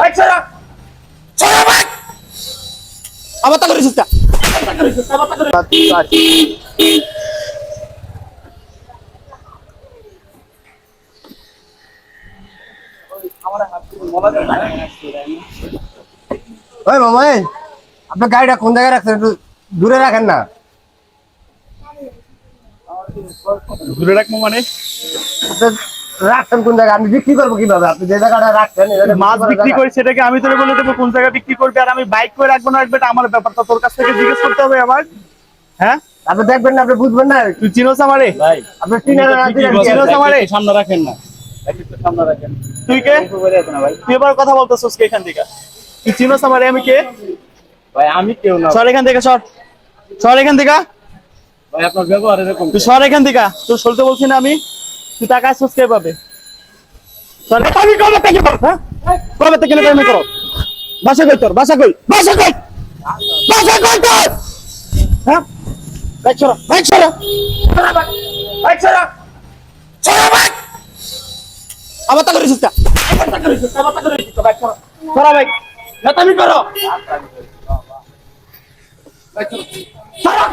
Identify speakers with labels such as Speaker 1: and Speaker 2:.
Speaker 1: Bike ছড়া ছড়া bike আবার তা করিস তা ওই মামা আপনার গাড়িটা কোন জায়গায় রাখছেন একটু দূরে রাখেন না।
Speaker 2: দূরে রাখবো মানে
Speaker 1: রাখছেন কোন জায়গায়? আমি বিক্রি করবো কিভাবে? আপনি যে জায়গাটা রাখছেন
Speaker 2: মাছ বিক্রি করি সেটাকে আমি তোরে বলে দেবো কোন জায়গায় বিক্রি করবি, আর আমি বাইক করে রাখবো না রাখবে এটা আমার ব্যাপারটা তোর কাছ থেকে জিজ্ঞেস করতে হবে আমার। হ্যাঁ
Speaker 1: আপনি দেখবেন না, আপনি বুঝবেন না।
Speaker 2: তুই চিনোস আমারে?
Speaker 3: ভাই
Speaker 1: আপনি চিনেন
Speaker 2: আমারে?
Speaker 3: সামনে রাখেন না, একটু সামনে রাখেন।
Speaker 2: তুই কে?
Speaker 3: করে আছে না ভাই।
Speaker 2: তুই এবার কথা বলতেছিস কে এখান থেকে? তুই চিনোস আমারে? আমি কে?
Speaker 3: ভাই আমি কেউ না
Speaker 2: সর এখান থেকে, সর সর এখান থেকে,
Speaker 3: ভাই, আপনার ব্যবহার এরকম।
Speaker 2: তুই সর এখান থেকে। তোর চলতে বলছি না আমি? তুই টাকা আসছিস কে পাবে? সর। আমি কবে থেকে করো? হ্যাঁ কবে থেকে পেমেন্ট করো? বাসা কই তোর? বাসা কই? বাসা কই? বাসা কই তোর? হ্যাঁ বাইক ছড়া, বাইক ছড়া,
Speaker 1: বাইক ছড়া
Speaker 2: ছড়া বাইক আবার তা করিস তা ছড়া বাইক না তুমি করো। ছড়া